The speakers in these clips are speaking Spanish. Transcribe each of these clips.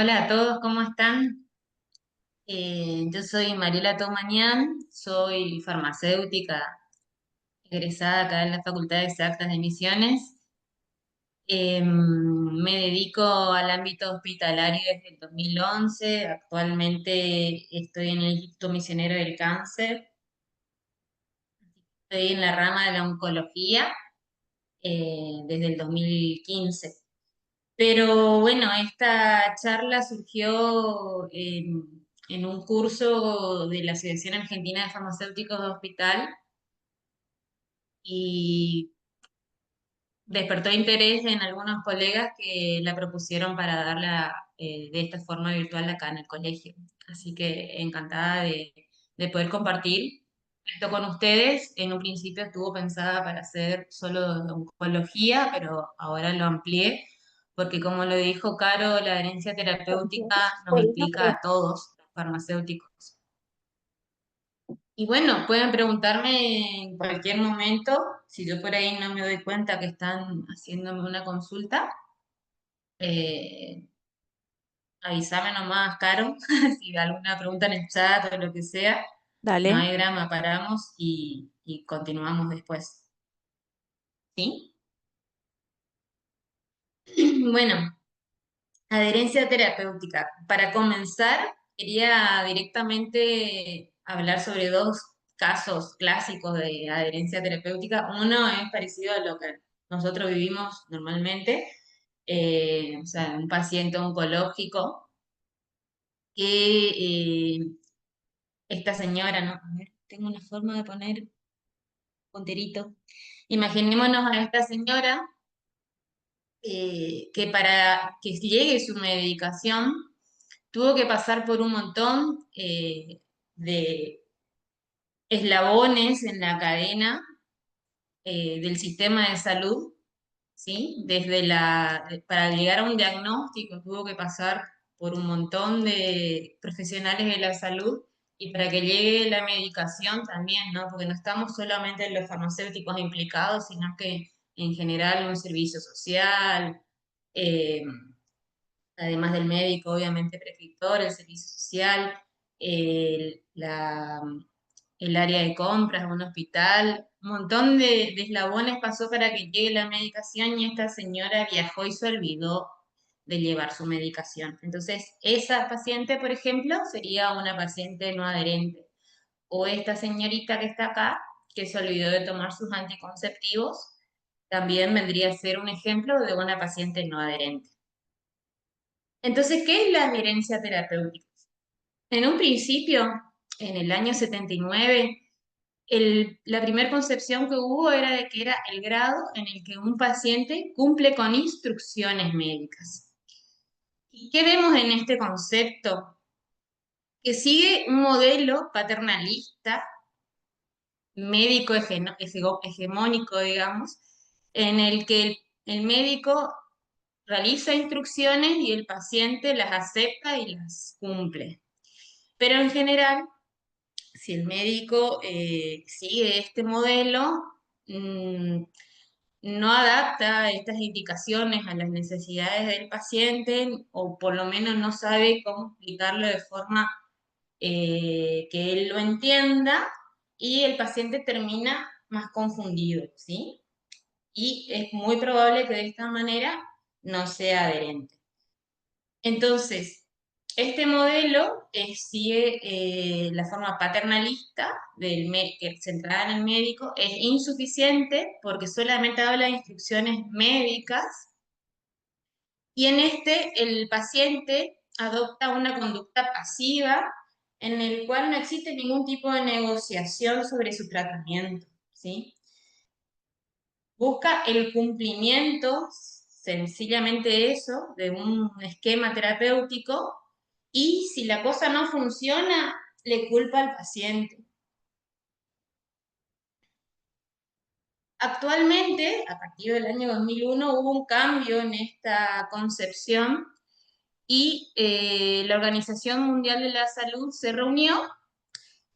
Hola a todos, ¿cómo están? Yo soy Mariela Tomañán, soy farmacéutica egresada acá en la Facultad de Exactas de Misiones. Me dedico al ámbito hospitalario desde el 2011. Actualmente estoy en el Instituto Misionero del Cáncer. Estoy en la rama de la oncología desde el 2015. Pero bueno, esta charla surgió en un curso de la Asociación Argentina de Farmacéuticos de Hospital y despertó interés en algunos colegas que la propusieron para darla de esta forma virtual acá en el colegio. Así que encantada de poder compartir esto con ustedes. En un principio estuvo pensada para hacer solo de oncología, pero ahora lo amplié porque como lo dijo Caro, la herencia terapéutica nos implica a todos los farmacéuticos. Y bueno, pueden preguntarme en cualquier momento, si yo por ahí no me doy cuenta que están haciéndome una consulta, eh, avísame nomás, Caro, si hay alguna pregunta en el chat o lo que sea, no Dale, hay drama, paramos y continuamos después. ¿Sí? Bueno, adherencia terapéutica. Para comenzar, quería directamente hablar sobre dos casos clásicos de adherencia terapéutica. Uno es parecido a lo que nosotros vivimos normalmente, o sea, un paciente oncológico que esta señora, ¿no? A ver, tengo una forma de poner punterito. Imaginémonos a esta señora que para que llegue su medicación tuvo que pasar por un montón de eslabones en la cadena del sistema de salud, ¿sí? Para llegar a un diagnóstico tuvo que pasar por un montón de profesionales de la salud y para que llegue la medicación también, ¿no? Porque no estamos solamente en los farmacéuticos implicados, sino que en general un servicio social, eh, además del médico, obviamente prescriptor, el servicio social, el, la, el área de compras, un hospital, un montón de eslabones pasó para que llegue la medicación y esta señora viajó y se olvidó de llevar su medicación. Entonces, esa paciente, por ejemplo, sería una paciente no adherente. O esta señorita que está acá, que se olvidó de tomar sus anticonceptivos, también vendría a ser un ejemplo de una paciente no adherente. Entonces, ¿qué es la adherencia terapéutica? En un principio, en el año 79, la primera concepción que hubo era de que era el grado en el que un paciente cumple con instrucciones médicas. ¿Y qué vemos en este concepto? Que sigue un modelo paternalista, médico hegemónico, digamos, en el que el médico realiza instrucciones y el paciente las acepta y las cumple. Pero en general, si el médico sigue este modelo, mm, no adapta estas indicaciones a las necesidades del paciente o por lo menos no sabe cómo explicarlo de forma que él lo entienda y el paciente termina más confundido, ¿sí? Y es muy probable que de esta manera no sea adherente. Entonces, este modelo sigue la forma paternalista centrada en el médico, es insuficiente porque solamente habla de instrucciones médicas y en este el paciente adopta una conducta pasiva en el cual no existe ningún tipo de negociación sobre su tratamiento, ¿sí? Busca el cumplimiento, sencillamente eso, de un esquema terapéutico y si la cosa no funciona, le culpa al paciente. Actualmente, a partir del año 2001, hubo un cambio en esta concepción y la Organización Mundial de la Salud se reunió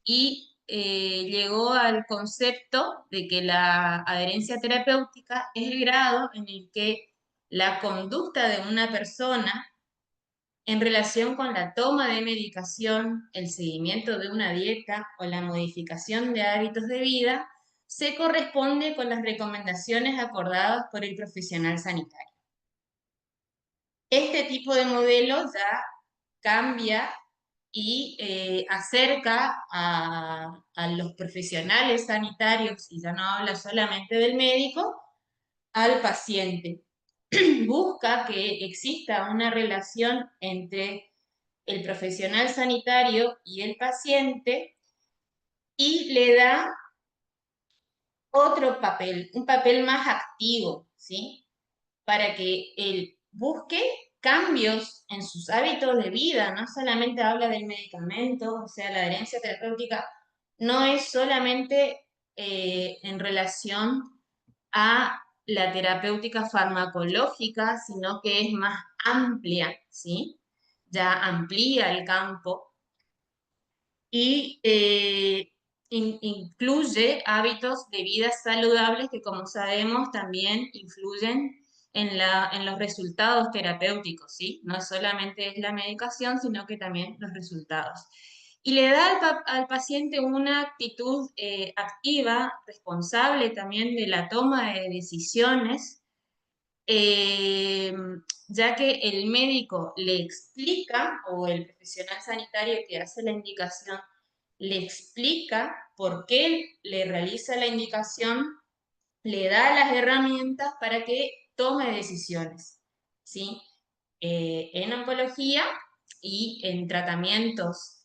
y llegó al concepto de que la adherencia terapéutica es el grado en el que la conducta de una persona en relación con la toma de medicación, el seguimiento de una dieta o la modificación de hábitos de vida, se corresponde con las recomendaciones acordadas por el profesional sanitario. Este tipo de modelo ya cambia y acerca a los profesionales sanitarios, y ya no habla solamente del médico, al paciente. Busca que exista una relación entre el profesional sanitario y el paciente y le da otro papel, un papel más activo, ¿sí? Para que él busque cambios en sus hábitos de vida, no solamente habla del medicamento, o sea, la adherencia terapéutica no es solamente en relación a la terapéutica farmacológica, sino que es más amplia, ¿sí? Ya amplía el campo y incluye hábitos de vida saludables que, como sabemos, también influyen en los resultados terapéuticos, ¿sí? No solamente es la medicación, sino que también los resultados. Y le da al paciente una actitud activa, responsable también de la toma de decisiones, eh, ya que el médico le explica, o el profesional sanitario que hace la indicación, le explica por qué le realiza la indicación, le da las herramientas para que tome decisiones, ¿sí? En oncología y en tratamientos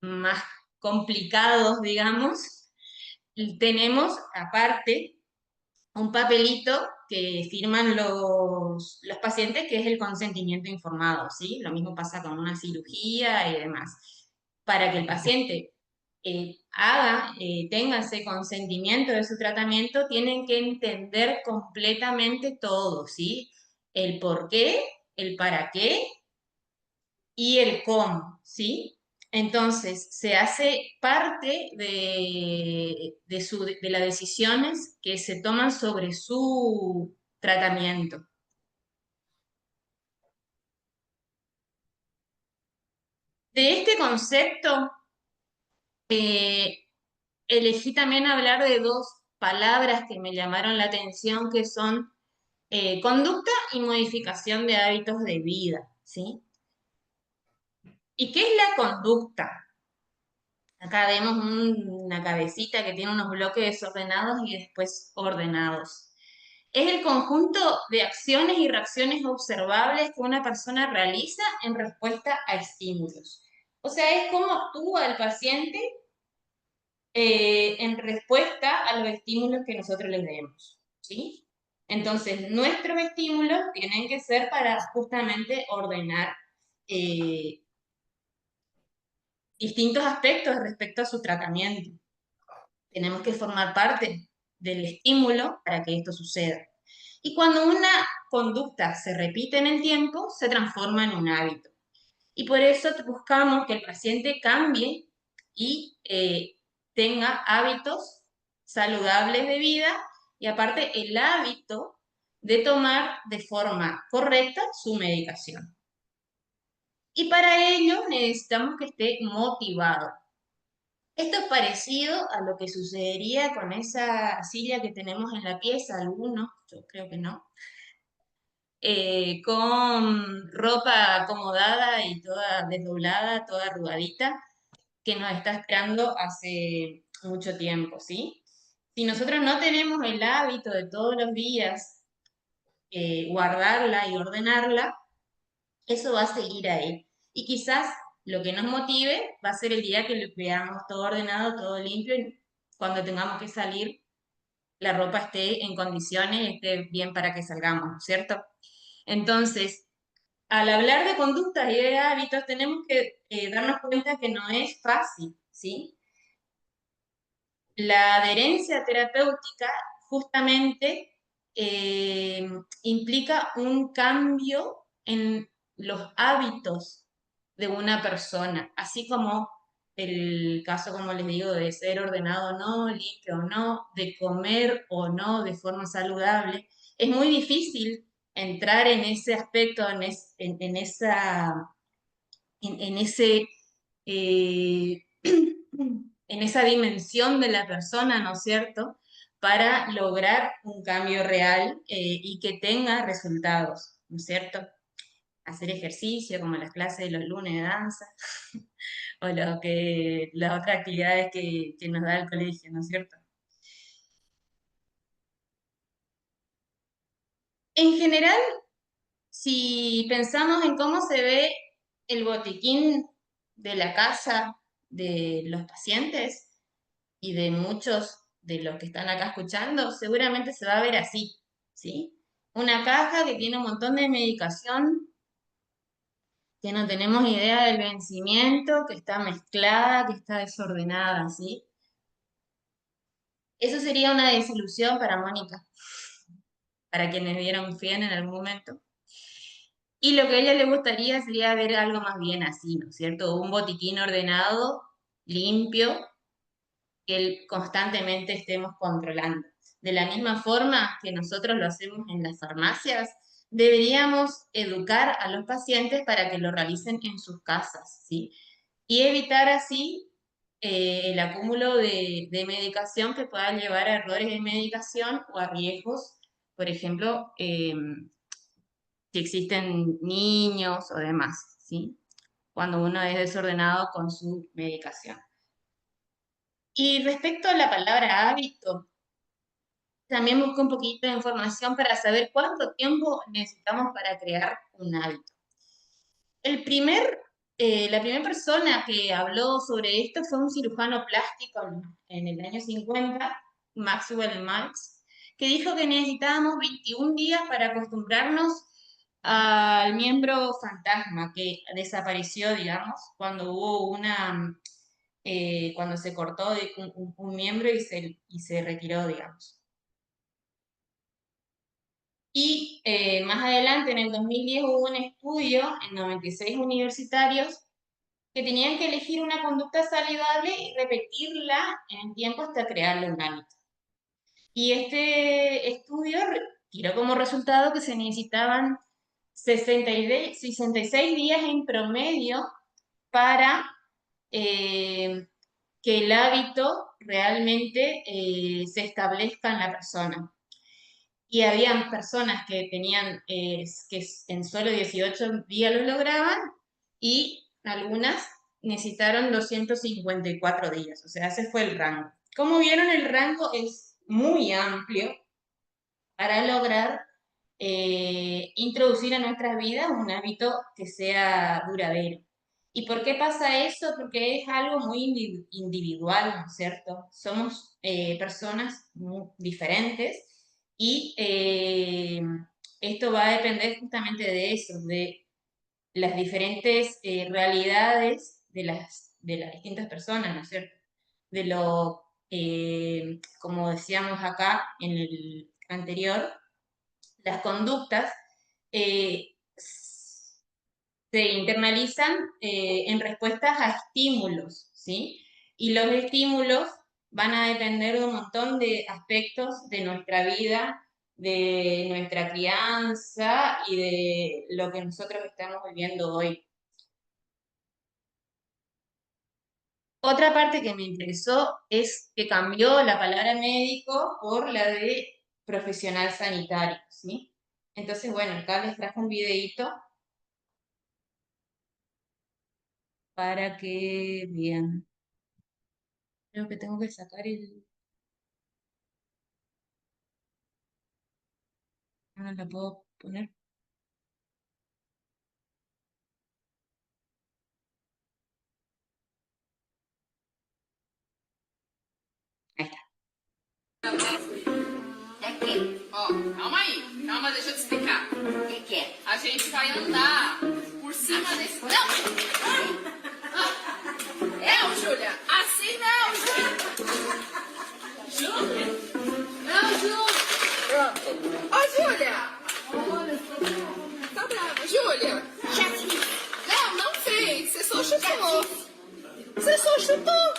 más complicados, digamos, tenemos aparte un papelito que firman los pacientes, que es el consentimiento informado, ¿sí? Lo mismo pasa con una cirugía y demás. Para que el paciente tenga ese consentimiento de su tratamiento, tienen que entender completamente todo, ¿sí? El por qué, el para qué y el cómo, ¿sí? Entonces, se hace parte de las decisiones que se toman sobre su tratamiento. De este concepto, eh, elegí también hablar de dos palabras que me llamaron la atención, que son conducta y modificación de hábitos de vida, ¿sí? ¿Y qué es la conducta? Acá vemos una cabecita que tiene unos bloques desordenados y después ordenados. Es el conjunto de acciones y reacciones observables que una persona realiza en respuesta a estímulos. O sea, es cómo actúa el paciente en respuesta a los estímulos que nosotros les demos, ¿sí? Entonces, nuestros estímulos tienen que ser para justamente ordenar eh, distintos aspectos respecto a su tratamiento. Tenemos que formar parte del estímulo para que esto suceda. Y cuando una conducta se repite en el tiempo, se transforma en un hábito. Y por eso buscamos que el paciente cambie y tenga hábitos saludables de vida y aparte el hábito de tomar de forma correcta su medicación. Y para ello necesitamos que esté motivado. Esto es parecido a lo que sucedería con esa silla que tenemos en la pieza, algunos, yo creo que no, con ropa acomodada y toda desdoblada, toda arrugadita, que nos está esperando hace mucho tiempo, ¿sí? Si nosotros no tenemos el hábito de todos los días guardarla y ordenarla, eso va a seguir ahí. Y quizás lo que nos motive va a ser el día que lo veamos todo ordenado, todo limpio, y cuando tengamos que salir, la ropa esté en condiciones, esté bien para que salgamos, ¿cierto? Entonces, al hablar de conductas y de hábitos, tenemos que darnos cuenta que no es fácil, ¿sí? La adherencia terapéutica justamente implica un cambio en los hábitos de una persona, así como el caso, como les digo, de ser ordenado o no, limpio o no, de comer o no de forma saludable. Es muy difícil entrar en ese aspecto, en ese, eh, en esa dimensión de la persona, ¿no es cierto?, para lograr un cambio real y que tenga resultados, ¿no es cierto? Hacer ejercicio, como las clases de los lunes de danza, o las otras actividades que nos da el colegio, ¿no es cierto? En general, si pensamos en cómo se ve el botiquín de la casa de los pacientes y de muchos de los que están acá escuchando, seguramente se va a ver así, ¿sí? Una caja que tiene un montón de medicación, que no tenemos idea del vencimiento, que está mezclada, que está desordenada, ¿sí? Eso sería una desilusión para Mónica, para quienes vieron Fien en algún momento. Y lo que a ella le gustaría sería ver algo más bien así, ¿no es cierto? Un botiquín ordenado, limpio, que constantemente estemos controlando. De la misma forma que nosotros lo hacemos en las farmacias, deberíamos educar a los pacientes para que lo realicen en sus casas, ¿sí? Y evitar así el acúmulo de medicación que pueda llevar a errores de medicación o a riesgos, por ejemplo, si existen niños o demás, ¿sí? Cuando uno es desordenado con su medicación. Y respecto a la palabra hábito, también busco un poquito de información para saber cuánto tiempo necesitamos para crear un hábito. La primera persona que habló sobre esto fue un cirujano plástico en el año 50, Maxwell Maltz, que dijo que necesitábamos 21 días para acostumbrarnos al miembro fantasma que desapareció, digamos, cuando hubo cuando se cortó un miembro y se retiró, digamos. Y más adelante, en el 2010, hubo un estudio en 96 universitarios que tenían que elegir una conducta saludable y repetirla en el tiempo hasta crearle un hábito. Y este estudio tiró como resultado que se necesitaban 66 días en promedio para que el hábito realmente se establezca en la persona. Y habían personas que tenían, que en solo 18 días lo lograban, y algunas necesitaron 254 días, o sea, ese fue el rango. Como vieron, el rango es muy amplio para lograr introducir a nuestras vidas un hábito que sea duradero. ¿Y por qué pasa eso? Porque es algo muy individual, ¿no es cierto? Somos personas muy diferentes y esto va a depender justamente de eso, de las diferentes realidades de las distintas personas, ¿no es cierto? De lo, como decíamos acá en el anterior, las conductas se internalizan en respuestas a estímulos, ¿sí? Y los estímulos van a depender de un montón de aspectos de nuestra vida, de nuestra crianza y de lo que nosotros estamos viviendo hoy. Otra parte que me interesó es que cambió la palabra médico por la de profesional sanitario, ¿sí? Entonces, bueno, acá les trajo un videíto para que vean. Creo que tengo que sacar el... No la puedo poner. Ahí está. É que? Ó, calma aí. Calma, deixa eu te explicar. O que é? A gente vai andar por cima desse... Não! Não, Júlia! Assim não, Júlia! Júlia? Não, Júlia! Pronto. Ó, Júlia! Olha, tá brava. Júlia? Já fiz. Não, não fez. Você só chutou. Você só chutou.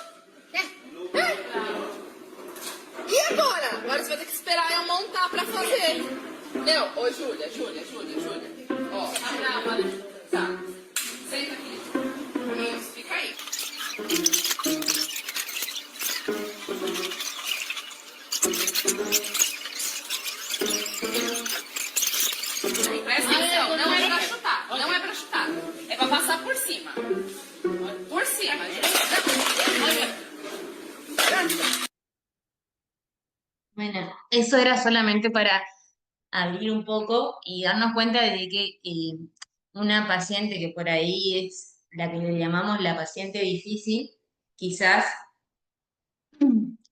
E agora? Agora você vai ter que esperar eu montar pra fazer. Não, ô Júlia, Júlia. Ó, abre tá. Senta aqui. Isso, fica aí. Presta atenção, não é pra chutar. Não é pra chutar. É pra passar por cima. Por cima. Bueno, eso era solamente para abrir un poco y darnos cuenta de que una paciente que por ahí es la que le llamamos la paciente difícil, quizás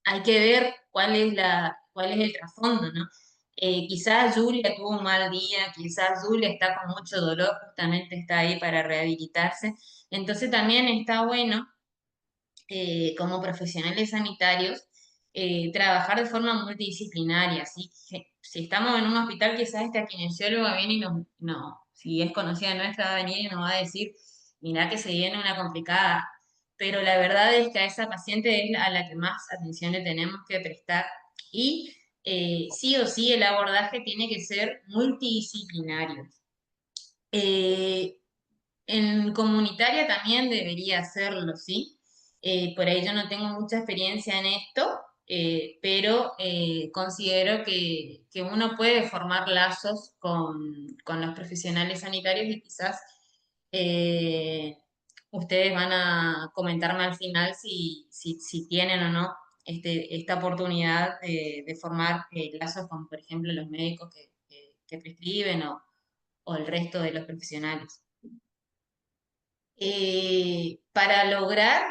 hay que ver cuál es el trasfondo, ¿no? Quizás Julia tuvo un mal día, quizás Julia está con mucho dolor, justamente está ahí para rehabilitarse. Entonces también está bueno, como profesionales sanitarios, trabajar de forma multidisciplinaria, ¿sí? Si estamos en un hospital, quizás esta kinesióloga viene y si es conocida nuestra, va a venir y nos va a decir, mirá que se viene una complicada, pero la verdad es que a esa paciente es a la que más atención le tenemos que prestar y sí o sí el abordaje tiene que ser multidisciplinario. Eh, en comunitaria también debería hacerlo, ¿sí? Por ahí yo no tengo mucha experiencia en esto, pero considero que uno puede formar lazos con los profesionales sanitarios y quizás eh, ustedes van a comentarme al final si tienen o no esta oportunidad de formar lazos con, por ejemplo, los médicos que prescriben o el resto de los profesionales. Para lograr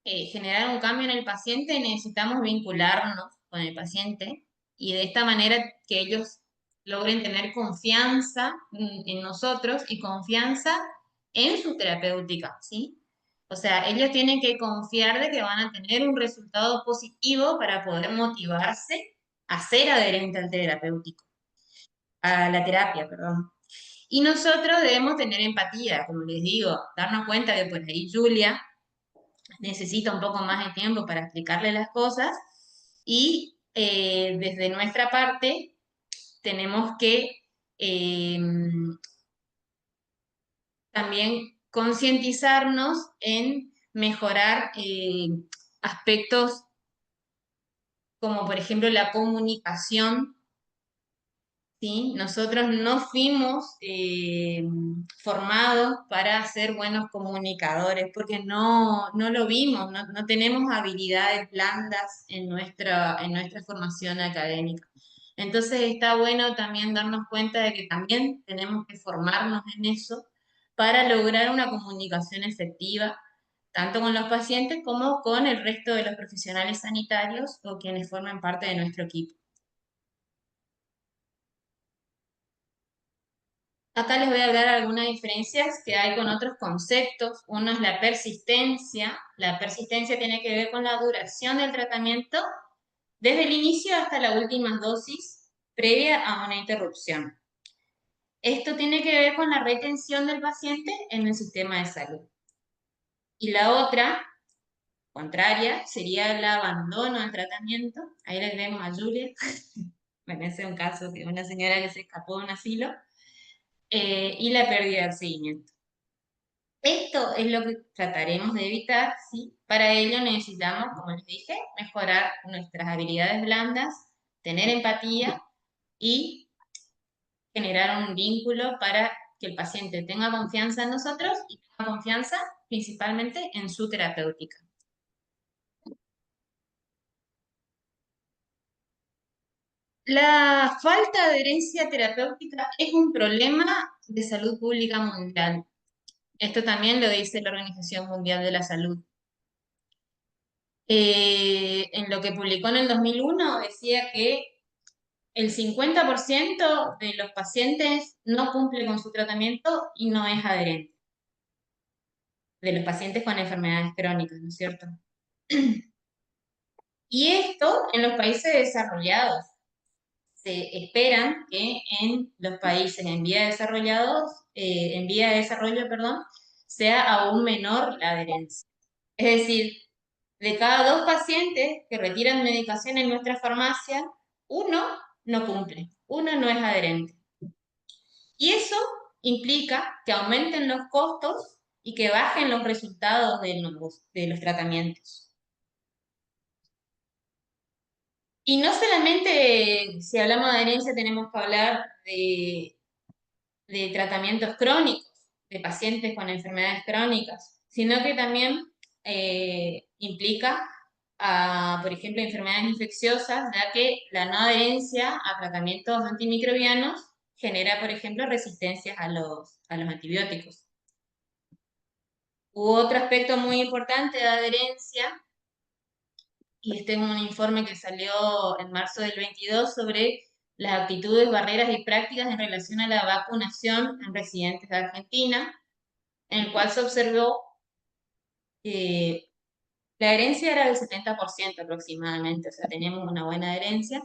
generar un cambio en el paciente necesitamos vincularnos con el paciente y de esta manera que ellos logren tener confianza en nosotros y confianza en su terapéutica, ¿sí? O sea, ellos tienen que confiar de que van a tener un resultado positivo para poder motivarse a ser adherente al terapéutico, a la terapia, perdón. Y nosotros debemos tener empatía, como les digo, darnos cuenta que por ahí Julia necesita un poco más de tiempo para explicarle las cosas y desde nuestra parte tenemos que eh, también concientizarnos en mejorar aspectos como por ejemplo la comunicación. ¿Sí? Nosotros no fuimos formados para ser buenos comunicadores porque no lo vimos, no tenemos habilidades blandas en nuestra formación académica. Entonces está bueno también darnos cuenta de que también tenemos que formarnos en eso para lograr una comunicación efectiva, tanto con los pacientes como con el resto de los profesionales sanitarios o quienes forman parte de nuestro equipo. Acá les voy a hablar algunas diferencias que hay con otros conceptos. Uno es la persistencia. La persistencia tiene que ver con la duración del tratamiento desde el inicio hasta la última dosis previa a una interrupción. Esto tiene que ver con la retención del paciente en el sistema de salud. Y la otra, contraria, sería el abandono del tratamiento. Ahí les vemos a Julia. Bueno, ese es un caso de una señora que se escapó de un asilo. Y la pérdida del seguimiento. Esto es lo que trataremos de evitar, ¿sí? Para ello necesitamos, como les dije, mejorar nuestras habilidades blandas, tener empatía y generar un vínculo para que el paciente tenga confianza en nosotros y tenga confianza principalmente en su terapéutica. La falta de adherencia terapéutica es un problema de salud pública mundial. Esto también lo dice la Organización Mundial de la Salud. En lo que publicó en el 2001 decía que el 50% de los pacientes no cumple con su tratamiento y no es adherente, de los pacientes con enfermedades crónicas, ¿no es cierto? Y esto en los países desarrollados. Se esperan que en los países en vía de desarrollo, perdón, sea aún menor la adherencia. Es decir, de cada 2 pacientes que retiran medicación en nuestra farmacia, 1 no cumple. uno no es adherente. Y eso implica que aumenten los costos y que bajen los resultados de los tratamientos. Y no solamente si hablamos de adherencia tenemos que hablar de tratamientos crónicos, de pacientes con enfermedades crónicas, sino que también implica, por ejemplo, enfermedades infecciosas, ya que la no adherencia a tratamientos antimicrobianos genera, por ejemplo, resistencias a los antibióticos. Hubo otro aspecto muy importante de adherencia, y este es un informe que salió en marzo del 22 sobre las actitudes, barreras y prácticas en relación a la vacunación en residentes de Argentina, en el cual se observó que la adherencia era del 70% aproximadamente, o sea, teníamos una buena adherencia,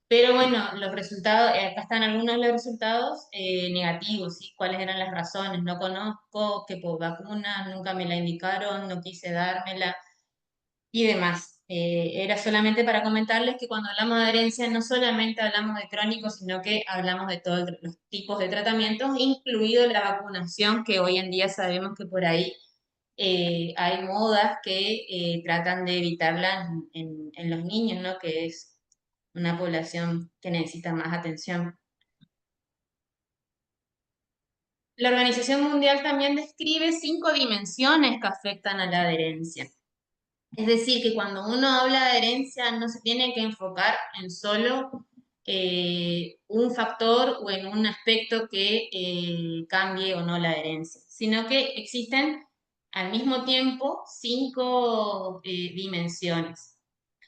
pero bueno, los resultados, acá están algunos de los resultados negativos, ¿sí? ¿Cuáles eran las razones? No conozco, qué por vacuna, nunca me la indicaron, no quise dármela y demás. Era solamente para comentarles que cuando hablamos de adherencia no solamente hablamos de crónicos, sino que hablamos de todos los tipos de tratamientos, incluido la vacunación, que hoy en día sabemos que por ahí hay modas que tratan de evitarla en los niños, ¿no? Que es una población que necesita más atención. La Organización Mundial también describe 5 dimensiones que afectan a la adherencia. Es decir, que cuando uno habla de herencia no se tiene que enfocar en solo un factor o en un aspecto que cambie o no la herencia, sino que existen al mismo tiempo 5 dimensiones.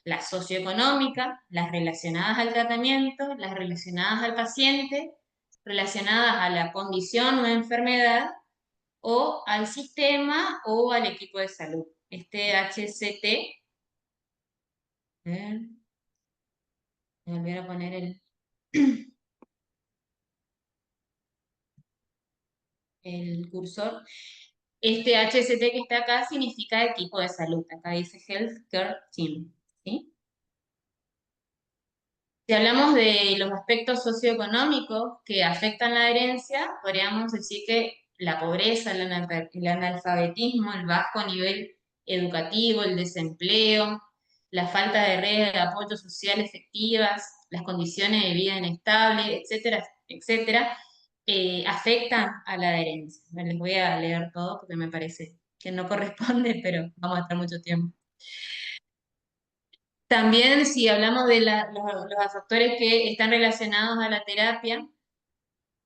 La socioeconómica, las relacionadas al tratamiento, las relacionadas al paciente, relacionadas a la condición o enfermedad, o al sistema o al equipo de salud. Este HCT, voy a volver a poner el cursor. Este HCT que está acá significa equipo de salud. Acá dice Healthcare Team. ¿Sí? Si hablamos de los aspectos socioeconómicos que afectan la herencia, podríamos decir que la pobreza, el analfabetismo, el bajo nivel educativo, el desempleo, la falta de redes de apoyo social efectivas, las condiciones de vida inestables, etcétera, etcétera, afectan a la herencia. Les voy a leer todo porque me parece que no corresponde, pero vamos a estar mucho tiempo. También si hablamos de los factores que están relacionados a la terapia,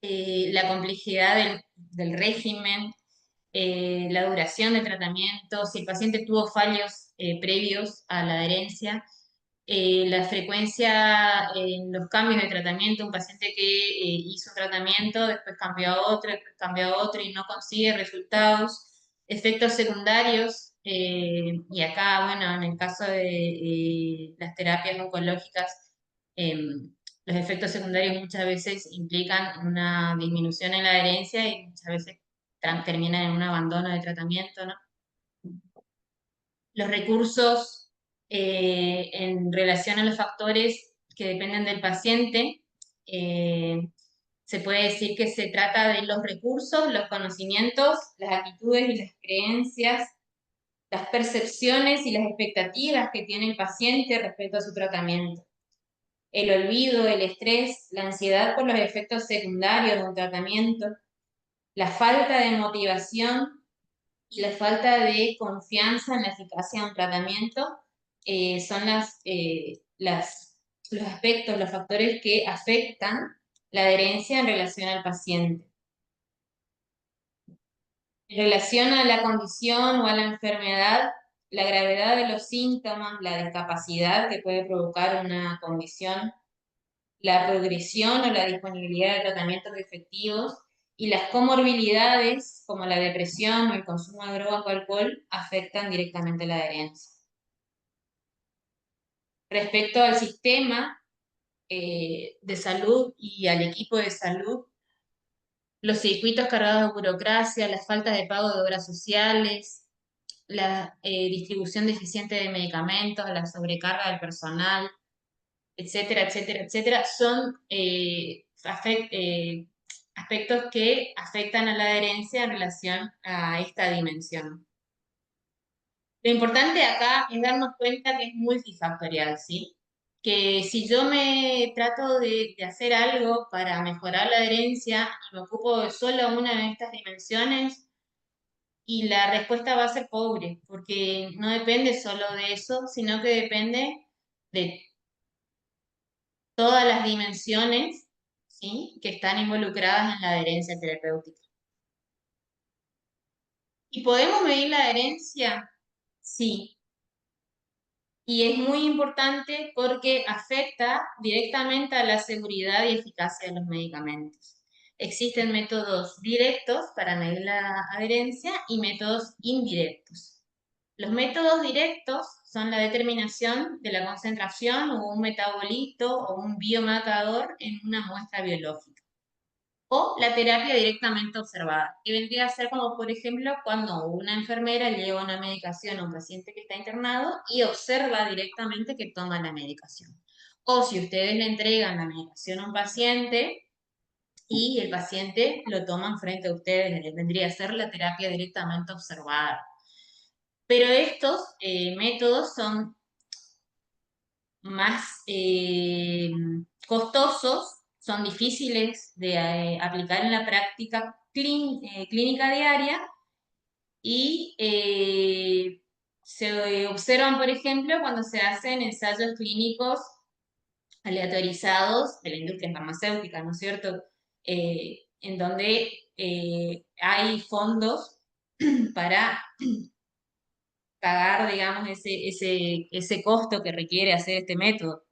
la complejidad del régimen, la duración del tratamiento, si el paciente tuvo fallos previos a la adherencia, la frecuencia en los cambios de tratamiento, un paciente que hizo un tratamiento, después cambió a otro, después cambió a otro y no consigue resultados, efectos secundarios, y acá, bueno, en el caso de las terapias oncológicas, los efectos secundarios muchas veces implican una disminución en la adherencia y muchas veces terminan en un abandono de tratamiento, ¿no? Los recursos en relación a los factores que dependen del paciente, eh, se puede decir que se trata de los recursos, los conocimientos, las actitudes y las creencias, las percepciones y las expectativas que tiene el paciente respecto a su tratamiento. El olvido, el estrés, la ansiedad por los efectos secundarios de un tratamiento, la falta de motivación y la falta de confianza en la eficacia de un tratamiento son los aspectos, los factores que afectan la adherencia en relación al paciente. En relación a la condición o a la enfermedad, la gravedad de los síntomas, la discapacidad que puede provocar una condición, la progresión o la disponibilidad de tratamientos efectivos y las comorbilidades como la depresión o el consumo de drogas o alcohol afectan directamente la adherencia. Respecto al sistema de salud y al equipo de salud, los circuitos cargados de burocracia, las faltas de pago de obras sociales, la distribución deficiente de medicamentos, la sobrecarga del personal, etcétera, etcétera, etcétera, son aspectos que afectan a la adherencia en relación a esta dimensión. Lo importante acá es darnos cuenta que es multifactorial, ¿sí? Que si yo me trato de hacer algo para mejorar la adherencia y me ocupo de solo una de estas dimensiones, y la respuesta va a ser pobre, porque no depende solo de eso, sino que depende de todas las dimensiones, ¿sí? Que están involucradas en la adherencia terapéutica. ¿Y podemos medir la adherencia? Sí. Y es muy importante porque afecta directamente a la seguridad y eficacia de los medicamentos. Existen métodos directos para medir la adherencia y métodos indirectos. Los métodos directos son la determinación de la concentración o un metabolito o un biomarcador en una muestra biológica. O la terapia directamente observada, que vendría a ser como, por ejemplo, cuando una enfermera lleva una medicación a un paciente que está internado y observa directamente que toma la medicación. O si ustedes le entregan la medicación a un paciente y el paciente lo toma frente a ustedes, les vendría a ser la terapia directamente observada. Pero estos métodos son más costosos, son difíciles de aplicar en la práctica clínica diaria y se observan, por ejemplo, cuando se hacen ensayos clínicos aleatorizados de la industria farmacéutica, ¿no es cierto? En donde hay fondos para pagar, digamos, ese costo que requiere hacer este método.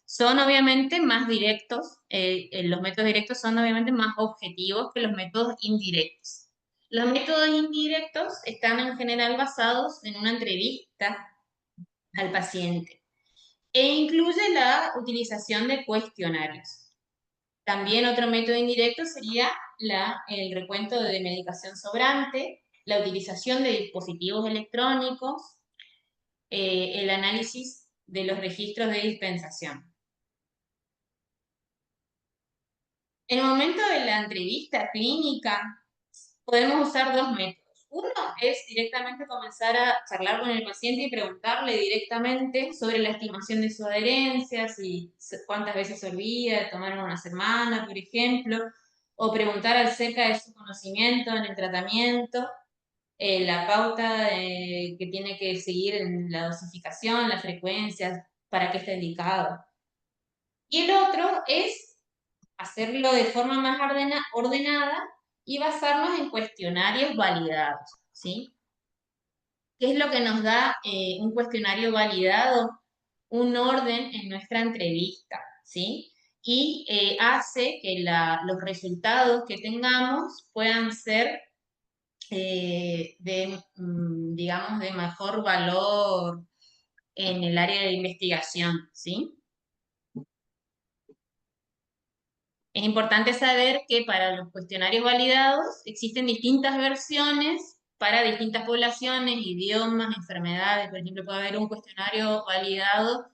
Son obviamente más directos, los métodos directos son obviamente más objetivos que los métodos indirectos. Los métodos indirectos están en general basados en una entrevista al paciente e incluye la utilización de cuestionarios. También otro método indirecto sería el recuento de medicación sobrante, la utilización de dispositivos electrónicos, el análisis de los registros de dispensación. En el momento de la entrevista clínica, podemos usar dos métodos. Uno es directamente comenzar a charlar con el paciente y preguntarle directamente sobre la estimación de su adherencia, si cuántas veces se olvida, tomar en una semana, por ejemplo, o preguntar acerca de su conocimiento en el tratamiento, la pauta que tiene que seguir en la dosificación, las frecuencias, para qué está indicado. Y el otro es hacerlo de forma más ordenada y basarnos en cuestionarios validados, ¿sí? ¿Qué es lo que nos da un cuestionario validado? Un orden en nuestra entrevista, ¿sí? Y hace que los resultados que tengamos puedan ser digamos, de mejor valor en el área de investigación, ¿sí? Es importante saber que para los cuestionarios validados existen distintas versiones para distintas poblaciones, idiomas, enfermedades. Por ejemplo, puede haber un cuestionario validado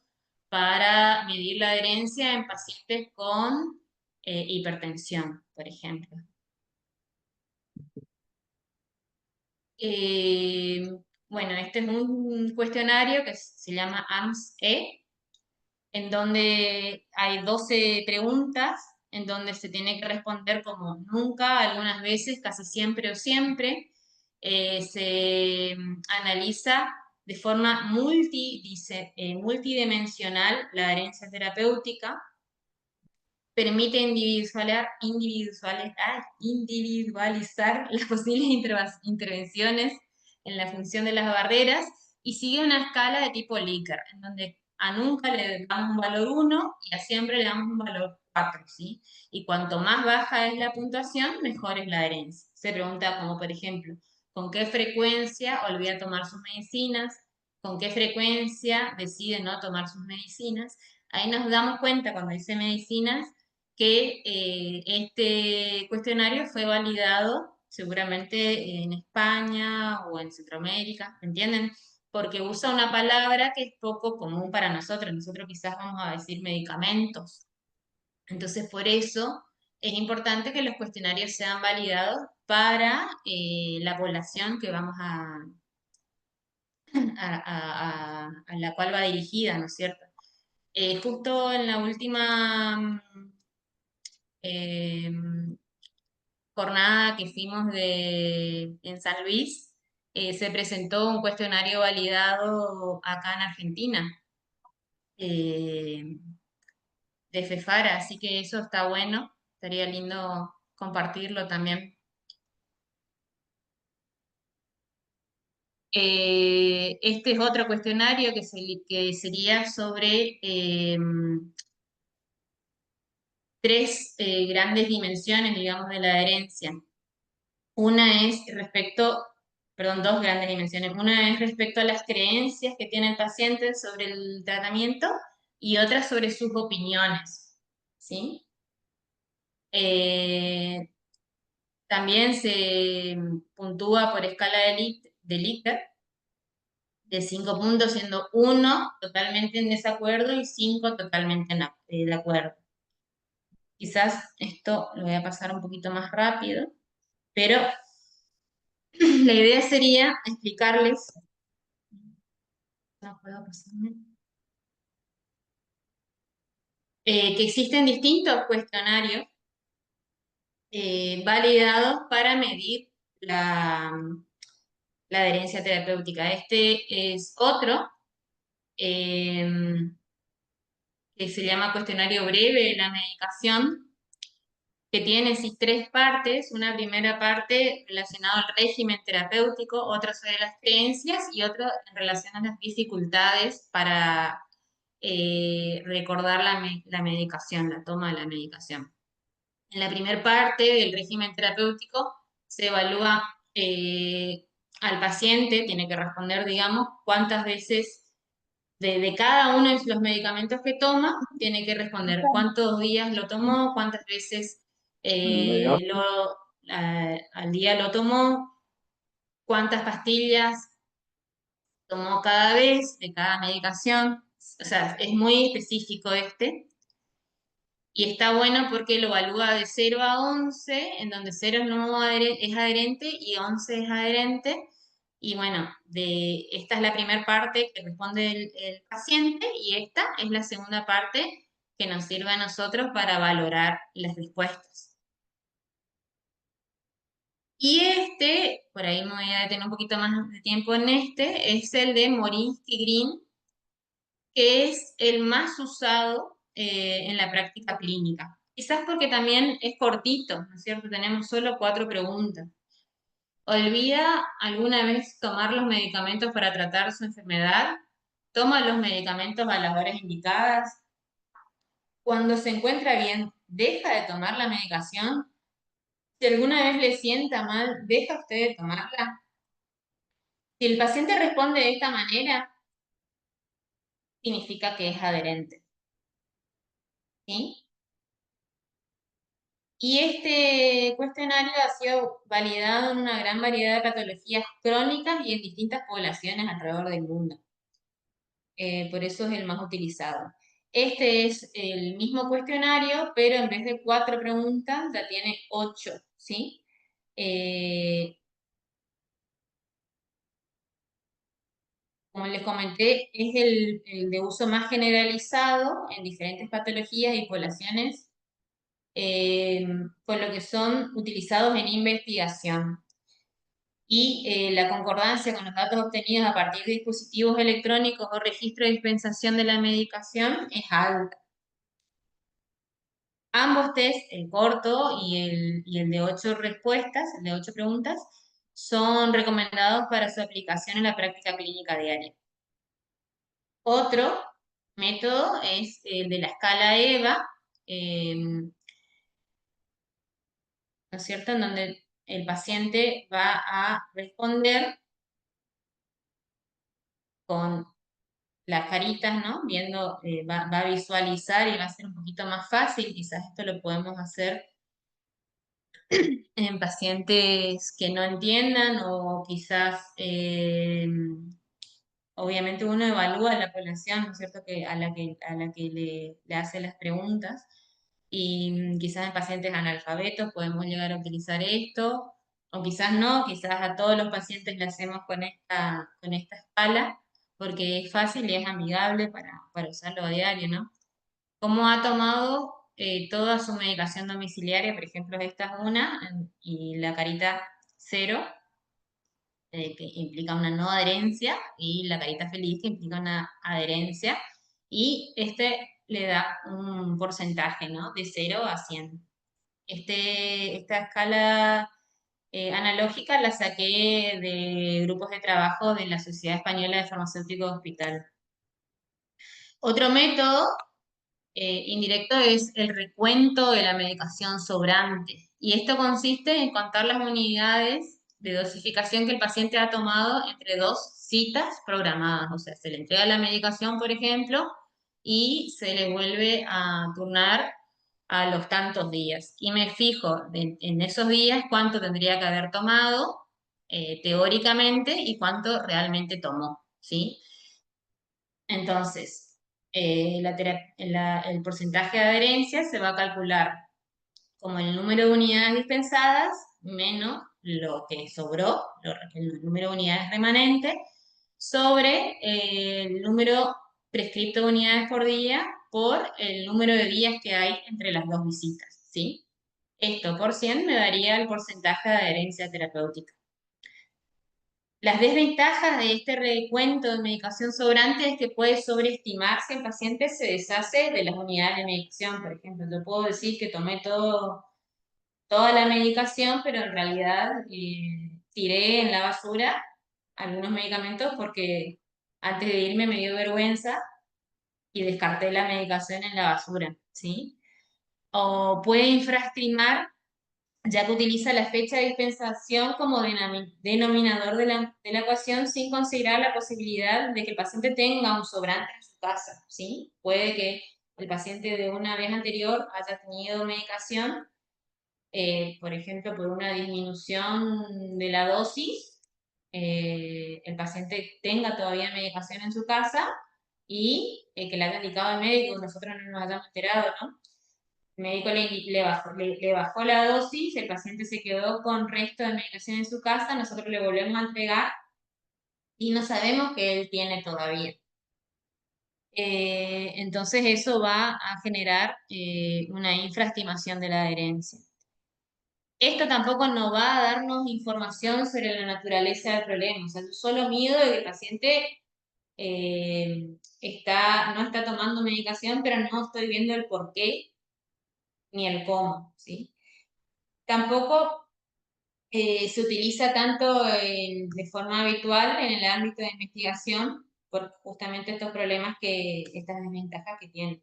para medir la adherencia en pacientes con hipertensión, por ejemplo. Eh, bueno, este es un cuestionario que se llama AMS-E, en donde hay 12 preguntas, en donde se tiene que responder como nunca, algunas veces, casi siempre o siempre. Se analiza de forma multidimensional la adherencia terapéutica, permite individualizar las posibles intervenciones en la función de las barreras y sigue una escala de tipo Likert, en donde a nunca le damos un valor 1 y a siempre le damos un valor 4, ¿sí? Y cuanto más baja es la puntuación, mejor es la adherencia. Se pregunta como, por ejemplo, ¿con qué frecuencia olvida tomar sus medicinas? ¿Con qué frecuencia decide no tomar sus medicinas? Ahí nos damos cuenta cuando dice medicinas que este cuestionario fue validado seguramente en España o en Centroamérica, ¿entienden? porque usa una palabra que es poco común para nosotros. Nosotros quizás vamos a decir medicamentos. Entonces, por eso es importante que los cuestionarios sean validados para la población que vamos a la cual va dirigida, ¿no es cierto? Justo en la última eh, jornada que fuimos en San Luis, se presentó un cuestionario validado acá en Argentina, eh, de FEFARA, así que eso está bueno, estaría lindo compartirlo también. Este es otro cuestionario que sería sobre tres grandes dimensiones, digamos, de la herencia. Una es respecto, perdón, dos grandes dimensiones. Una es respecto a las creencias que tiene el paciente sobre el tratamiento y otra sobre sus opiniones, ¿sí? Eh, También se puntúa por escala de Likert, de 5 puntos, siendo uno totalmente en desacuerdo y 5 totalmente de acuerdo. Quizás esto lo voy a pasar un poquito más rápido, pero la idea sería explicarles, no puedo pasarme, que existen distintos cuestionarios validados para medir la adherencia terapéutica. Este es otro eh, que se llama cuestionario breve de la medicación, que tiene sí, tres partes. Una primera parte relacionada al régimen terapéutico, otra sobre las creencias y otra en relación a las dificultades para recordar la medicación, la toma de la medicación. En la primera parte del régimen terapéutico se evalúa al paciente, tiene que responder, digamos, cuántas veces de cada uno de los medicamentos que toma, tiene que responder cuántos días lo tomó, cuántas veces al día lo tomó, cuántas pastillas tomó cada vez de cada medicación. O sea, es muy específico este. Y está bueno porque lo evalúa de 0 a 11, en donde 0 es adherente y 11 es adherente. Y bueno, esta es la primera parte que responde el paciente y esta es la segunda parte que nos sirve a nosotros para valorar las respuestas. Y este, por ahí me voy a detener un poquito más de tiempo en este, es el de Morinsky-Green, que es el más usado en la práctica clínica. Quizás porque también es cortito, ¿no es cierto? Tenemos solo 4 preguntas. ¿Olvida alguna vez tomar los medicamentos para tratar su enfermedad? ¿Toma los medicamentos a las horas indicadas? Cuando se encuentra bien, ¿deja de tomar la medicación? Si alguna vez le sienta mal, ¿deja usted de tomarla? Si el paciente responde de esta manera, significa que es adherente. ¿Sí? Y este cuestionario ha sido validado en una gran variedad de patologías crónicas y en distintas poblaciones alrededor del mundo. Por eso es el más utilizado. Este es el mismo cuestionario, pero en vez de 4 preguntas, ya tiene 8, ¿sí? Como les comenté, es el de uso más generalizado en diferentes patologías y poblaciones, por lo que son utilizados en investigación. Y la concordancia con los datos obtenidos a partir de dispositivos electrónicos o registro de dispensación de la medicación es alta. Ambos test, el corto y el de 8 respuestas, el de 8 preguntas, son recomendados para su aplicación en la práctica clínica diaria. Otro método es el de la escala EVA, ¿no es cierto?, en donde el paciente va a responder con las caritas, ¿no? Viendo, va a visualizar y va a ser un poquito más fácil. Quizás esto lo podemos hacer en pacientes que no entiendan o quizás obviamente uno evalúa a la población, ¿no es cierto?, a la que le hace las preguntas. Y quizás en pacientes analfabetos podemos llegar a utilizar esto, o quizás no, quizás a todos los pacientes le hacemos con esta escala, porque es fácil y es amigable para usarlo a diario, ¿no? ¿Cómo ha tomado toda su medicación domiciliaria? Por ejemplo, esta es una, y la carita cero, que implica una no adherencia, y la carita feliz, que implica una adherencia, y este le da un porcentaje, ¿no? De 0 a 100. Esta escala analógica la saqué de grupos de trabajo de la Sociedad Española de Farmacéuticos Hospital. Otro método indirecto es el recuento de la medicación sobrante. Y esto consiste en contar las unidades de dosificación que el paciente ha tomado entre dos citas programadas. O sea, se le entrega la medicación, por ejemplo, y se le vuelve a turnar a los tantos días. Y me fijo en esos días cuánto tendría que haber tomado teóricamente y cuánto realmente tomó, ¿sí? Entonces, el porcentaje de adherencia se va a calcular como el número de unidades dispensadas menos lo que sobró, el número de unidades remanentes, sobre el número prescripto de unidades por día por el número de días que hay entre las dos visitas, ¿sí? Esto por 100 me daría el porcentaje de adherencia terapéutica. Las desventajas de este recuento de medicación sobrante es que puede sobreestimarse el paciente se deshace de las unidades de medicación. Por ejemplo, yo puedo decir que tomé toda la medicación, pero en realidad tiré en la basura algunos medicamentos porque antes de irme me dio vergüenza y descarté la medicación en la basura, ¿sí? O puede infraestimar ya que utiliza la fecha de dispensación como denominador de la ecuación sin considerar la posibilidad de que el paciente tenga un sobrante en su casa, ¿sí? Puede que el paciente de una vez anterior haya tenido medicación, por ejemplo, por una disminución de la dosis, el paciente tenga todavía medicación en su casa y que le haya indicado el médico, nosotros no nos hayamos enterado, ¿no? El médico le bajó la dosis, el paciente se quedó con resto de medicación en su casa, nosotros le volvemos a entregar y no sabemos que él tiene todavía. Entonces eso va a generar una infraestimación de la adherencia. Esto tampoco nos va a darnos información sobre la naturaleza del problema, o sea, solo miedo de que el paciente no está tomando medicación, pero no estoy viendo el por qué ni el cómo, ¿sí? Tampoco se utiliza tanto de forma habitual en el ámbito de investigación por justamente estos problemas estas desventajas que tiene.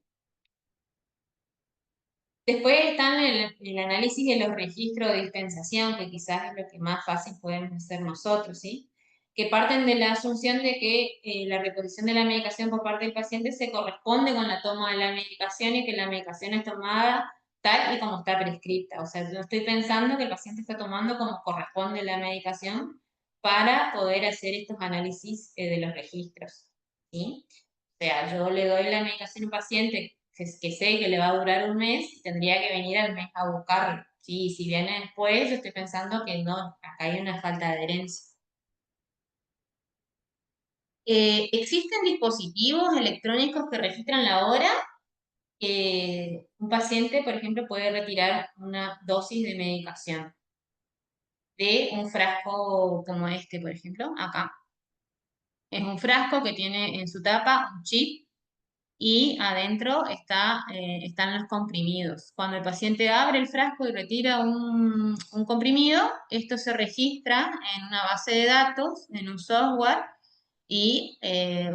Después están el análisis de los registros de dispensación, que quizás es lo que más fácil podemos hacer nosotros, ¿sí? Que parten de la asunción de que la reposición de la medicación por parte del paciente se corresponde con la toma de la medicación y que la medicación es tomada tal y como está prescrita. O sea, yo estoy pensando que el paciente está tomando como corresponde la medicación para poder hacer estos análisis de los registros, ¿sí? O sea, yo le doy la medicación a un paciente que sé que le va a durar un mes y tendría que venir al mes a buscarlo. Sí, si viene después, yo estoy pensando que no, acá hay una falta de adherencia. Existen dispositivos electrónicos que registran la hora. Un paciente, por ejemplo, puede retirar una dosis de medicación de un frasco como este, por ejemplo, acá. Es un frasco que tiene en su tapa un chip y adentro están los comprimidos. Cuando el paciente abre el frasco y retira un comprimido, esto se registra en una base de datos, en un software, y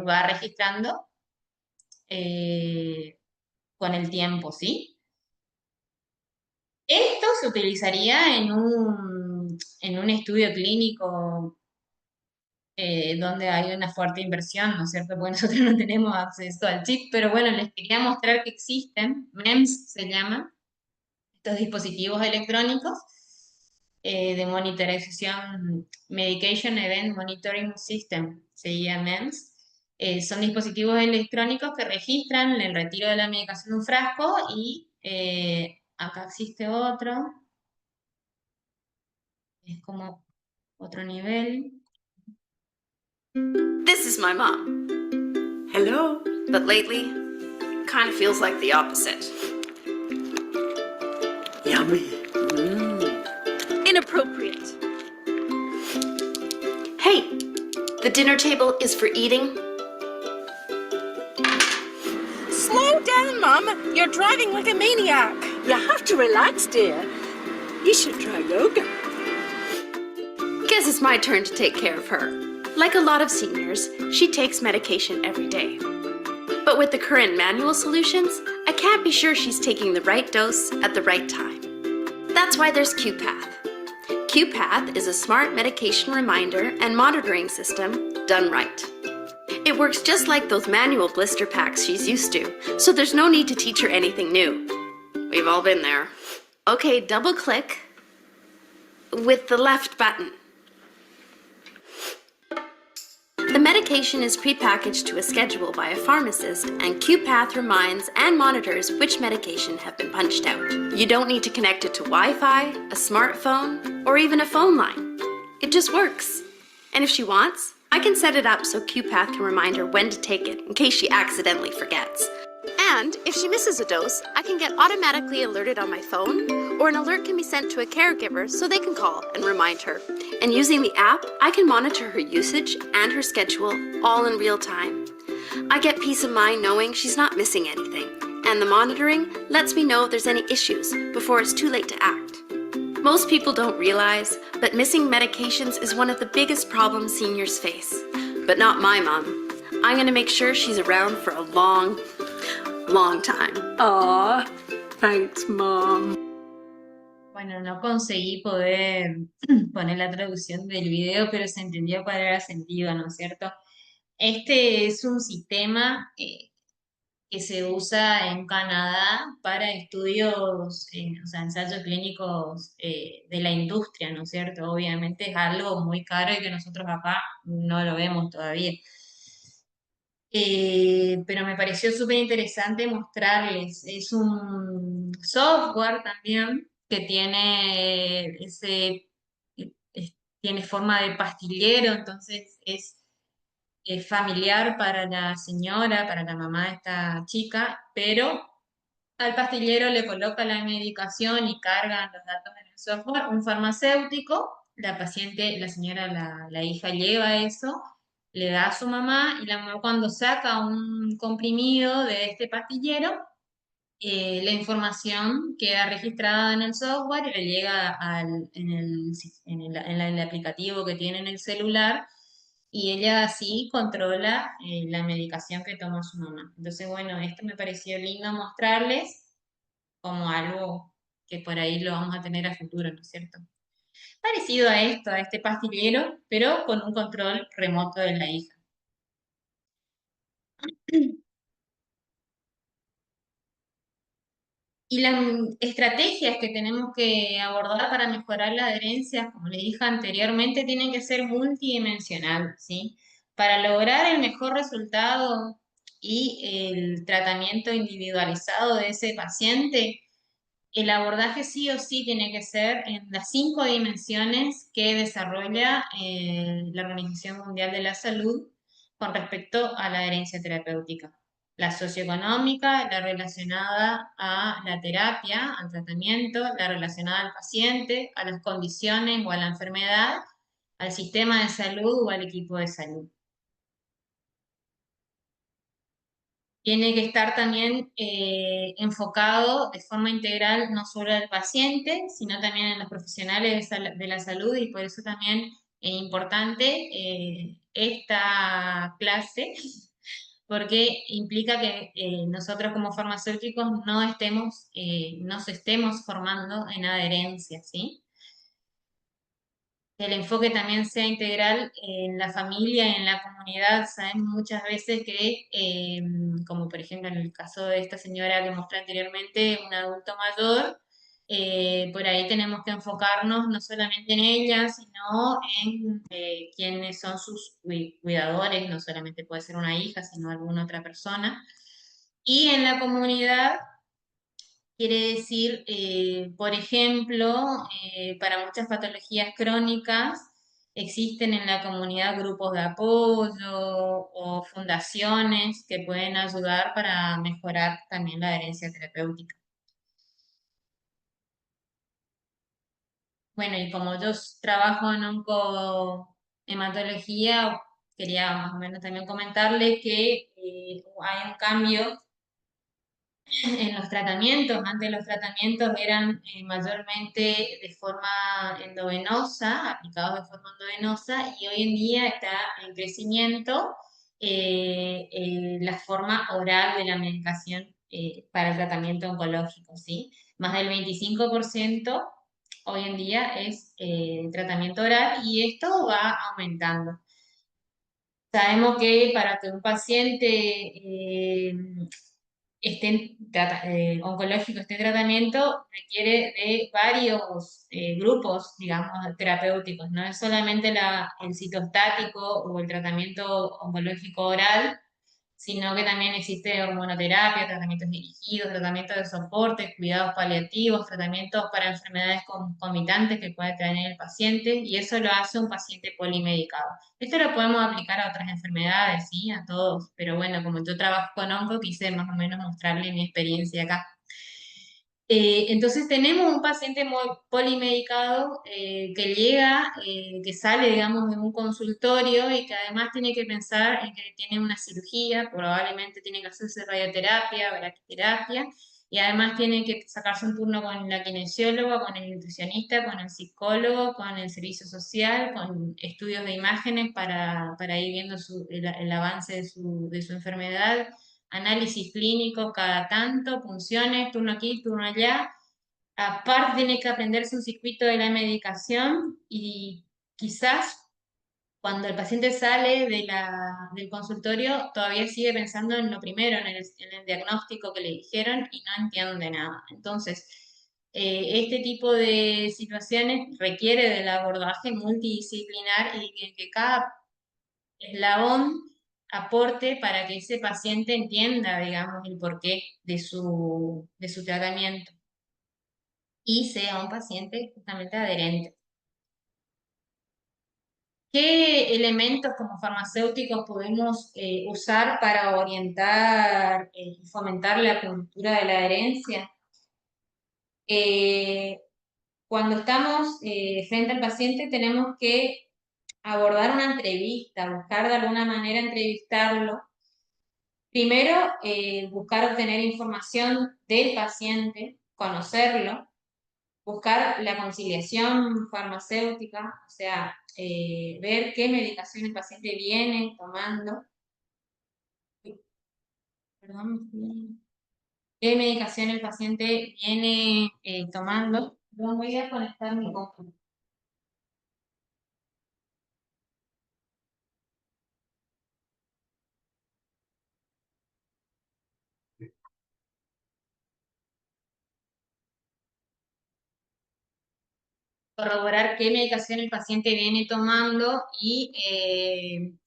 va registrando eh, con el tiempo, ¿sí? Esto se utilizaría en un estudio clínico donde hay una fuerte inversión, ¿no es cierto? Porque nosotros no tenemos acceso al chip, pero bueno, les quería mostrar que existen, MEMS se llaman, estos dispositivos electrónicos de monitorización, Medication Event Monitoring System, se llama MEMS, Son dispositivos electrónicos que registran el retiro de la medicación de un frasco y acá existe otro, es como otro nivel. This is my mom. Hello. But lately, kind of feels like the opposite. Yummy. Inappropriate. Hey, the dinner table is for eating. Slow down, Mom. You're driving like a maniac. You have to relax, dear. You should try yoga. Guess it's my turn to take care of her. Like a lot of seniors, she takes medication every day. But with the current manual solutions, I can't be sure she's taking the right dose at the right time. That's why there's QPath. QPath is a smart medication reminder and monitoring system done right. It works just like those manual blister packs she's used to, so there's no need to teach her anything new. We've all been there. Okay, double click with the left button. The medication is prepackaged to a schedule by a pharmacist, and QPath reminds and monitors which medication have been punched out. You don't need to connect it to Wi-Fi, a smartphone, or even a phone line. It just works. And if she wants, I can set it up so QPath can remind her when to take it in case she accidentally forgets. And if she misses a dose, I can get automatically alerted on my phone, or an alert can be sent to a caregiver so they can call and remind her. And using the app, I can monitor her usage and her schedule all in real time. I get peace of mind knowing she's not missing anything, and the monitoring lets me know if there's any issues before it's too late to act. Most people don't realize, but missing medications is one of the biggest problems seniors face. But not my mom. I'm gonna make sure she's around for a long time. Aw, thanks, Mom. Bueno, no conseguí poder poner la traducción del video, pero se entendió cuál era el sentido, ¿no es cierto? Este es un sistema que se usa en Canadá para estudios, o sea, ensayos clínicos de la industria, ¿no es cierto? Obviamente es algo muy caro y que nosotros acá no lo vemos todavía. Pero me pareció súper interesante mostrarles. Es un software también que tiene tiene forma de pastillero, entonces es familiar para la señora, para la mamá de esta chica, pero al pastillero le coloca la medicación y cargan los datos en el software un farmacéutico, la paciente, la señora, la hija lleva eso, le da a su mamá y la mamá cuando saca un comprimido de este pastillero, la información queda registrada en el software y le llega en el aplicativo que tiene en el celular y ella así controla la medicación que toma su mamá. Entonces, bueno, esto me pareció lindo mostrarles como algo que por ahí lo vamos a tener a futuro, ¿no es cierto? Parecido a esto, a este pastillero, pero con un control remoto de la hija. Y las estrategias que tenemos que abordar para mejorar la adherencia, como les dije anteriormente, tienen que ser multidimensionales, ¿sí? Para lograr el mejor resultado y el tratamiento individualizado de ese paciente, el abordaje sí o sí tiene que ser en las 5 dimensiones que desarrolla la Organización Mundial de la Salud con respecto a la adherencia terapéutica. La socioeconómica, la relacionada a la terapia, al tratamiento, la relacionada al paciente, a las condiciones o a la enfermedad, al sistema de salud o al equipo de salud. Tiene que estar también enfocado de forma integral no solo al paciente, sino también en los profesionales de la salud y por eso también es importante esta clase, porque implica que nosotros como farmacéuticos nos estemos formando en adherencia, ¿sí? Que el enfoque también sea integral en la familia, en la comunidad. Sabemos muchas veces que, como por ejemplo en el caso de esta señora que mostré anteriormente, un adulto mayor, Por ahí tenemos que enfocarnos no solamente en ella, sino en quiénes son sus cuidadores, no solamente puede ser una hija, sino alguna otra persona. Y en la comunidad quiere decir, por ejemplo, para muchas patologías crónicas, existen en la comunidad grupos de apoyo o fundaciones que pueden ayudar para mejorar también la adherencia terapéutica. Bueno, y como yo trabajo en oncohematología, quería más o menos también comentarle que hay un cambio en los tratamientos. Antes los tratamientos eran mayormente de forma endovenosa, aplicados de forma endovenosa, y hoy en día está en crecimiento la forma oral de la medicación para el tratamiento oncológico, ¿sí? Más del 25% hoy en día es tratamiento oral y esto va aumentando. Sabemos que para que un paciente oncológico esté en tratamiento requiere de varios grupos, digamos, terapéuticos. No es solamente el citostático o el tratamiento oncológico oral, sino que también existe hormonoterapia, tratamientos dirigidos, tratamientos de soporte, cuidados paliativos, tratamientos para enfermedades concomitantes que puede tener el paciente, y eso lo hace un paciente polimedicado. Esto lo podemos aplicar a otras enfermedades, ¿sí? A todos, pero bueno, como yo trabajo con onco, quise más o menos mostrarle mi experiencia acá. Entonces tenemos un paciente muy polimedicado que llega, que sale, digamos, de un consultorio y que además tiene que pensar en que tiene una cirugía, probablemente tiene que hacerse radioterapia, braquiterapia, y además tiene que sacarse un turno con la kinesióloga, con el nutricionista, con el psicólogo, con el servicio social, con estudios de imágenes para ir viendo el avance de su enfermedad, análisis clínicos cada tanto, funciones, turno aquí, turno allá. Aparte tiene que aprenderse un circuito de la medicación y quizás cuando el paciente sale del consultorio todavía sigue pensando en lo primero, en el diagnóstico que le dijeron y no entiende nada. Entonces, este tipo de situaciones requiere del abordaje multidisciplinar y que cada eslabón aporte para que ese paciente entienda, digamos, el porqué de su tratamiento y sea un paciente justamente adherente. ¿Qué elementos como farmacéuticos podemos usar para orientar y fomentar la cultura de la adherencia? Eh, Cuando estamos frente al paciente tenemos que abordar una entrevista, buscar de alguna manera entrevistarlo. Primero, buscar obtener información del paciente, conocerlo, buscar la conciliación farmacéutica, o sea, ver qué medicación el paciente viene tomando, perdón, qué medicación el paciente viene tomando. Perdón, voy a conectar mi compu. Corroborar qué medicación el paciente viene tomando y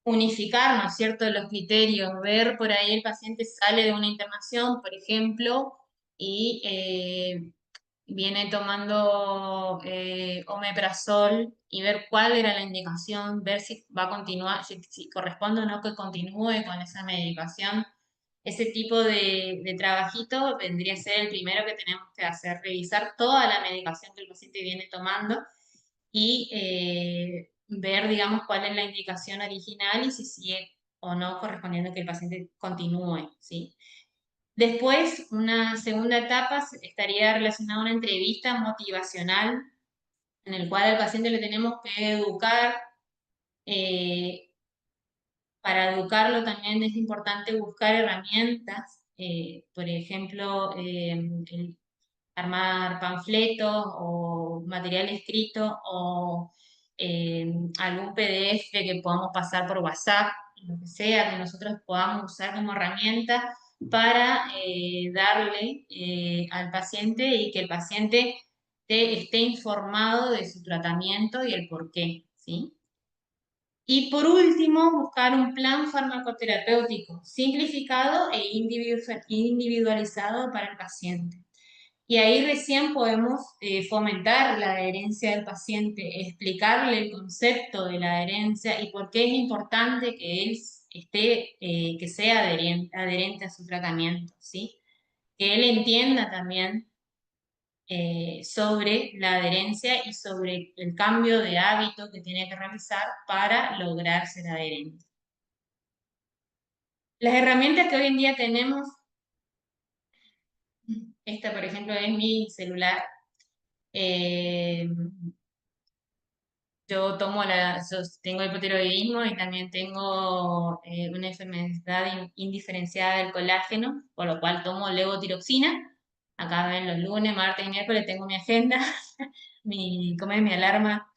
unificar, ¿no es cierto?, los criterios, ver por ahí el paciente sale de una internación, por ejemplo, y viene tomando omeprazol y ver cuál era la indicación, ver si va a continuar, si corresponde o no que continúe con esa medicación. Ese tipo de trabajito vendría a ser el primero que tenemos que hacer, revisar toda la medicación que el paciente viene tomando y ver, digamos, cuál es la indicación original y si sigue o no correspondiendo que el paciente continúe, ¿sí? Después, una segunda etapa estaría relacionada a una entrevista motivacional en el cual al paciente le tenemos que educar. eh, para educarlo también es importante buscar herramientas, por ejemplo, armar panfletos o material escrito o algún PDF que podamos pasar por WhatsApp, lo que sea, que nosotros podamos usar como herramienta para darle al paciente y que el paciente esté informado de su tratamiento y el por qué, ¿sí? Y por último, buscar un plan farmacoterapéutico simplificado e individualizado para el paciente. Y ahí recién podemos fomentar la adherencia del paciente, explicarle el concepto de la adherencia y por qué es importante que él que sea adherente a su tratamiento, ¿sí? Que él entienda también sobre la adherencia y sobre el cambio de hábito que tiene que realizar para lograr ser adherente. Las herramientas que hoy en día tenemos, esta por ejemplo es mi celular. eh, Yo tengo hipotiroidismo y también tengo una enfermedad indiferenciada del colágeno, por lo cual tomo levotiroxina. Acá ven los lunes, martes y miércoles tengo mi agenda, como es mi alarma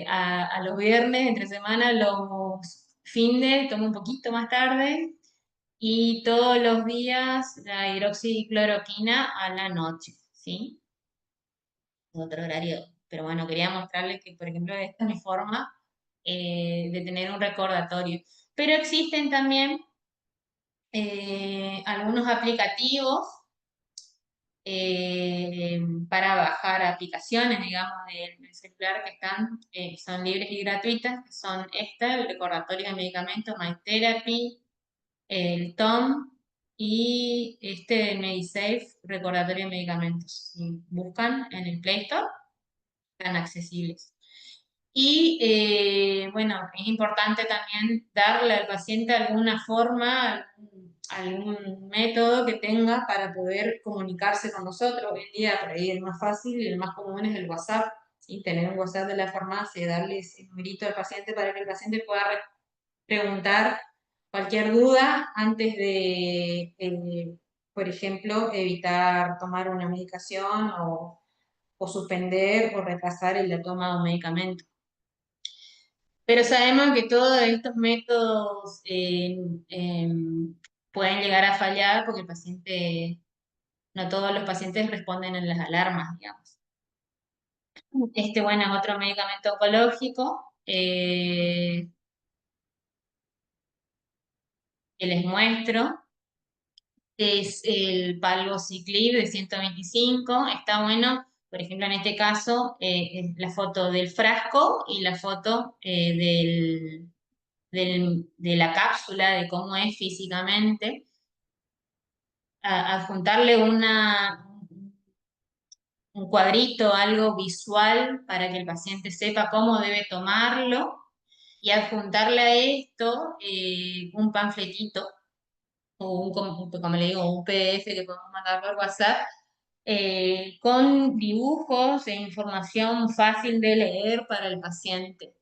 a los viernes, entre semana, los fines, tomo un poquito más tarde y todos los días la hidroxicloroquina a la noche, ¿sí? Otro horario. Pero bueno, quería mostrarles que, por ejemplo, esta es mi forma de tener un recordatorio. Pero existen también algunos aplicativos para bajar aplicaciones, digamos, del celular que son libres y gratuitas, que son el recordatorio de medicamentos, MyTherapy, el Tom y este de MediSafe, recordatorio de medicamentos. Si buscan en el Play Store, están accesibles. Y bueno, es importante también darle al paciente alguna forma, algún método que tenga para poder comunicarse con nosotros. Hoy en día, por ahí el más fácil y el más común es el WhatsApp, ¿sí? Tener un WhatsApp de la farmacia y darle ese numerito al paciente para que el paciente pueda preguntar cualquier duda antes de, por ejemplo, evitar tomar una medicación o suspender o retrasar el toma de un medicamento. Pero sabemos que todos estos métodos pueden llegar a fallar porque no todos los pacientes responden a las alarmas, digamos. Bueno, es otro medicamento oncológico que les muestro. Es el palbociclib de 125. Está bueno, por ejemplo, en este caso, es la foto del frasco y la foto de la cápsula, de cómo es físicamente, adjuntarle un cuadrito, algo visual para que el paciente sepa cómo debe tomarlo y adjuntarle a esto un panfletito o como le digo, un PDF que podemos mandar por WhatsApp con dibujos e información fácil de leer para el paciente.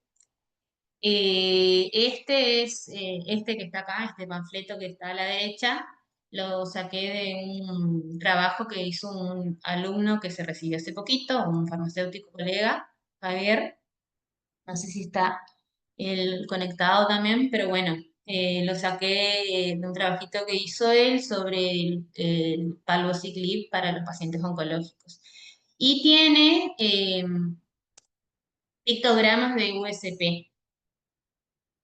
Este que está acá, este panfleto que está a la derecha, lo saqué de un trabajo que hizo un alumno que se recibió hace poquito, un farmacéutico colega, Javier. No sé si está él conectado también, pero bueno, lo saqué de un trabajito que hizo él sobre el palbociclib para los pacientes oncológicos. Y tiene pictogramas de USP.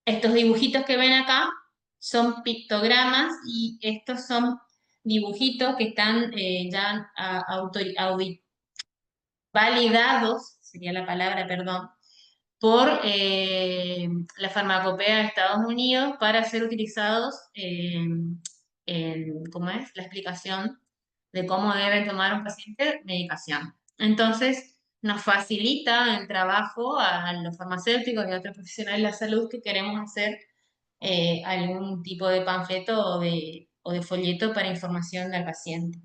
Estos dibujitos que ven acá son pictogramas y estos son dibujitos que están ya validados, sería la palabra, perdón, por la farmacopea de Estados Unidos para ser utilizados ¿cómo es? La explicación de cómo debe tomar un paciente medicación. Entonces, nos facilita el trabajo a los farmacéuticos y a otros profesionales de la salud que queremos hacer algún tipo de panfleto o de folleto para información del paciente.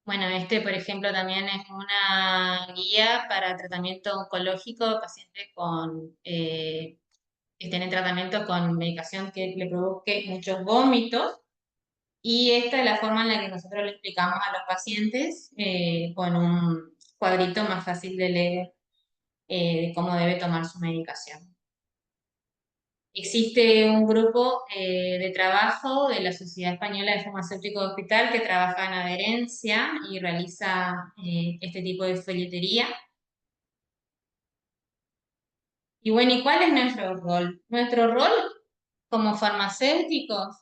Bueno, por ejemplo, también es una guía para tratamiento oncológico de pacientes que tienen tratamiento con medicación que le provoque muchos vómitos. Y esta es la forma en la que nosotros le explicamos a los pacientes con un cuadrito más fácil de leer de cómo debe tomar su medicación. Existe un grupo de trabajo de la Sociedad Española de Farmacéuticos de Hospital que trabaja en adherencia y realiza este tipo de folletería. Y bueno, ¿y cuál es nuestro rol? Nuestro rol como farmacéuticos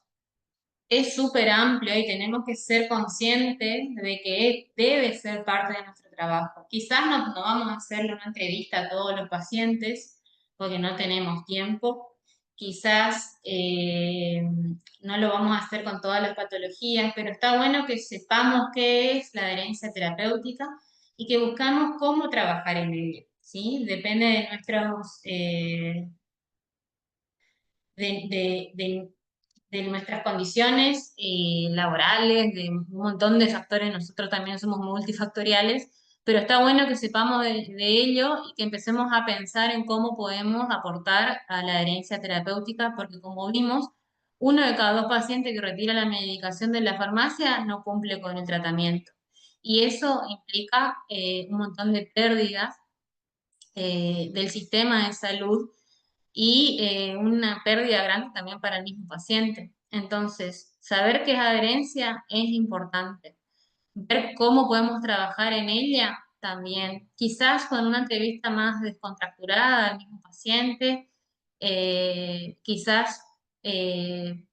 es súper amplio y tenemos que ser conscientes de que debe ser parte de nuestro trabajo. Quizás no vamos a hacerle una entrevista a todos los pacientes porque no tenemos tiempo. Quizás no lo vamos a hacer con todas las patologías, pero está bueno que sepamos qué es la adherencia terapéutica y que buscamos cómo trabajar en ella, ¿sí? Depende de nuestros de de nuestras condiciones laborales, de un montón de factores, nosotros también somos multifactoriales, pero está bueno que sepamos de ello y que empecemos a pensar en cómo podemos aportar a la herencia terapéutica, porque como vimos, uno de cada dos pacientes que retira la medicación de la farmacia no cumple con el tratamiento. Y eso implica un montón de pérdidas del sistema de salud y una pérdida grande también para el mismo paciente. Entonces, saber qué es adherencia es importante. Ver cómo podemos trabajar en ella también. Quizás con una entrevista más descontracturada al mismo paciente, quizás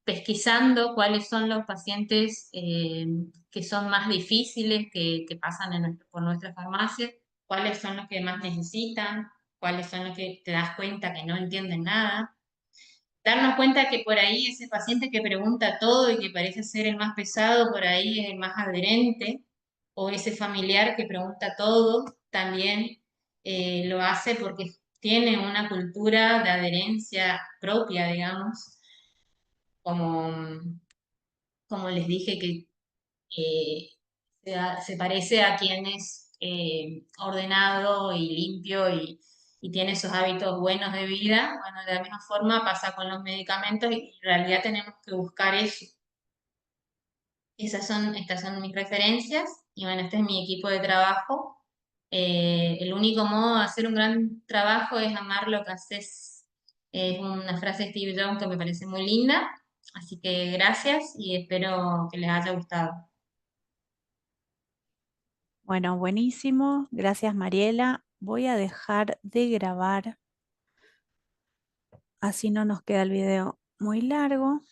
pesquisando cuáles son los pacientes que son más difíciles que pasan por nuestra farmacia, cuáles son los que más necesitan, cuáles son los que te das cuenta que no entienden nada. Darnos cuenta que por ahí ese paciente que pregunta todo y que parece ser el más pesado, por ahí es el más adherente, o ese familiar que pregunta todo, también lo hace porque tiene una cultura de adherencia propia, digamos, como, como les dije, que eh, se parece a quien es ordenado y limpio y tiene esos hábitos buenos de vida. Bueno, de la misma forma pasa con los medicamentos y en realidad tenemos que buscar eso. Estas son mis referencias y bueno, este es mi equipo de trabajo. El único modo de hacer un gran trabajo es amar lo que haces. Es una frase de Steve Jobs que me parece muy linda. Así que gracias y espero que les haya gustado. Bueno, buenísimo. Gracias, Mariela. Voy a dejar de grabar, así no nos queda el video muy largo.